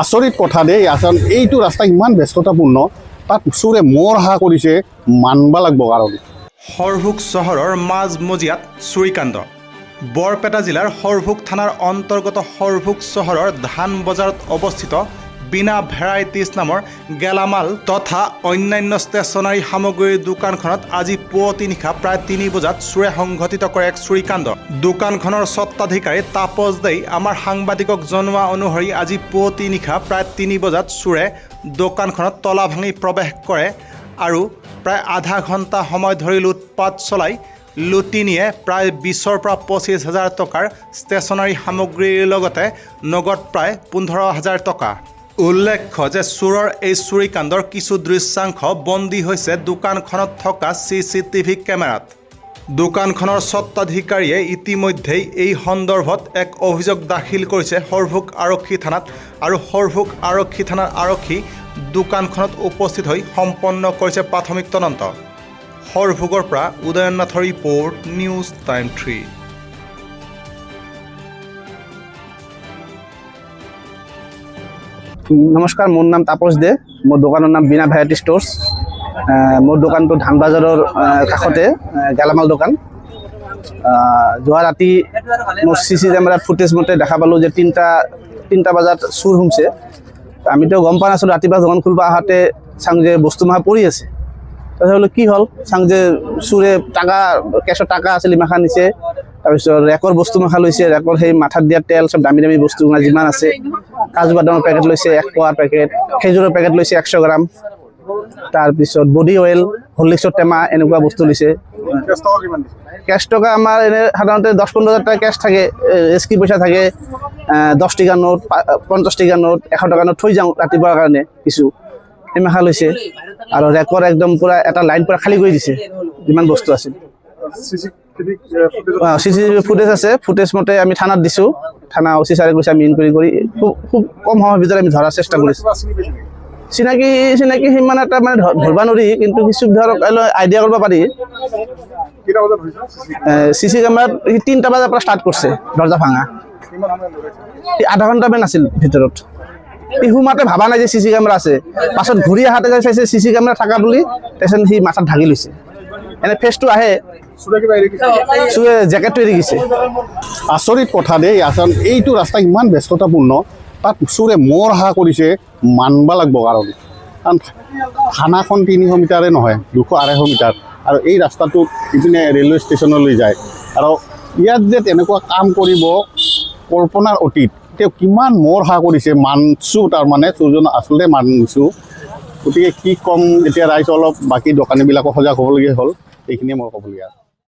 আচৰিত কথা দেই আচৰণ এইটো ৰাস্তা ইমান ব্যস্ততাপূৰ্ণ তাত চোৰে মৰহা কৰিছে মানবা লাগব কাৰণে হৰভোগ চহৰৰ মাজমজিয়াত চুৰিকাণ্ড বৰপেটা জিলাৰ হৰভোগ থানাৰ অন্তৰ্গত হৰভোগ চহৰৰ ধান বজাৰত অৱস্থিত বিনা ভেৰাইটিজ নামৰ গেলামাল তথা অন্যান্য ষ্টেচনাৰী সামগ্ৰীৰ দোকানখনত আজি পুৱতি নিশা প্ৰায় 3 বজাত চোৰে সংঘটিত কৰে এক চুৰিকাণ্ড দোকানখনৰ স্বত্বাধিকাৰী তাপস দেই আমাৰ সাংবাদিকক জনোৱা অনুসৰি আজি পুৱতি নিশা প্ৰায় 3 বজাত চোৰে দোকানখনত তলা ভাঙি প্ৰৱেশ কৰে আৰু প্ৰায় আধা ঘণ্টা সময় ধৰি লুটপাট চলাই লুটি নিয়ে প্ৰায় 20ৰ পৰা 25,000 টকাৰ ষ্টেচনাৰী সামগ্ৰীৰ লগতে নগদ প্ৰায় 15,000 টকা উল্লেখ্য যে চোৰৰ এই চুৰিকাণ্ডৰ কিছু দৃশ্যাংশ বন্দী হৈছে দোকানখনত থকা CCTV কেমেৰাত দোকানখনৰ স্বত্বাধিকাৰীয়ে ইতিমধ্যেই এই সন্দৰ্ভত এক অভিযোগ দাখিল কৰিছে হৰভোগ আৰক্ষী থানাত আৰু হৰভোগ আৰক্ষী থানাৰ আৰক্ষী দোকানখনত উপস্থিত হৈ সম্পন্ন কৰিছে প্ৰাথমিক তদন্ত হৰভোগৰ পৰা উদয়নাথৰ ৰিপৰ্ট নিউজ টাইম 3 নমস্কাৰ মোৰ নাম তাপস দে মোৰ দোকানৰ নাম বিনা ভেৰাইটি ষ্টোৰ্ছ মোৰ দোকানটো ধান বাজাৰৰ কাষতে গেলামাল দোকান যোৱা ৰাতি মোৰ CC কেমেৰাৰ ফুটেজ মতে দেখা পালোঁ যে 3টা বজাত চুৰ হৈছে আমিতো গম পোৱা নাছিলোঁ ৰাতিপুৱা দোকান খুলিব আহাতে চাং যে বস্তু মাহা পৰি আছে তাৰপিছত কি হ'ল চাং যে চুৰে টাকা কেছৰ টাকা আছিল ইমাখা নিছে তাৰপিছত ৰেকৰ বস্তু মাখা লৈছে ৰেকৰ সেই মাথাত দিয়া তেল সব দামী দামী বস্তু যিমান আছে কাজু বাদামৰ পেকেট লৈছে 1 পোৱাৰ পেকেট খেজুৰৰ পেকেট লৈছে 100 গ্ৰাম তাৰপিছত বডি অইল হৰলিক্সৰ টেমা এনেকুৱা বস্তু লৈছে কেছ টকা আমাৰ এনে সাধাৰণতে 10-15,000 টকা কেছ থাকে এছকি পইচা থাকে 10 টকা নোট 50 টকা নোট 100 টকা নোট থৈ যাওঁ ৰাতিপুৱাৰ কাৰণে কিছু এমাখা লৈছে আৰু ৰেকৰ একদম পুৰা এটা লাইন পুৰা খালী কৰি দিছে যিমান বস্তু আছিল CCTV ফুটেজ আছে ফুটেজ মতে আমি থানাত দিছোঁ থানা OC ছাৰে কৈছে আমি ইনকুৱাৰী কৰি খুব কম সময়ৰ ভিতৰত আমি ধৰাৰ চেষ্টা কৰিছোঁ চিনাকি সিমান এটা মানে ধৰবা নোৱাৰি কিন্তু কিছু ধৰক আইডিয়া কৰিব পাৰি CC কেমেৰাত 3টা বজাৰ পৰা ষ্টাৰ্ট কৰিছে দৰ্জা ভাঙা আধা ঘণ্টামান আছিল ভিতৰত ইহুমাতে ভাবা নাই যে CC কেমেৰা আছে পাছত ঘূৰি আহাতে চাইছে CC কেমেৰা থকা বুলি তাৰপিছত সি মাথাত ঢাকি লৈছে এনে ফেচটো আহে চুৰে জেকেটটো এৰি গৈছে আচৰিত কথা দেই আচৰণ এইটো ৰাস্তা ইমান ব্যস্ততাপূৰ্ণ তাত চোৰে মৰহা কৰিছে মানবা লাগব কাৰণে কাৰণ থানাখন 300 মিটাৰে নহয় 200-250 মিটাৰ আৰু এই ৰাস্তাটো ইপিনে ৰেলৱে ষ্টেচনলৈ যায় আৰু ইয়াত যে তেনেকুৱা কাম কৰিব কল্পনাৰ অতীত তেওঁ কিমান মৰহা কৰিছে মানছোঁ তাৰমানে চোৰজন আচলতে মানছোঁ গতিকে কি ক'ম এতিয়া ৰাইজ অলপ বাকী দোকানীবিলাকো সজাগ হ'বলগীয়া হ'ল এইখিনিয়ে মই ক'বলগীয়া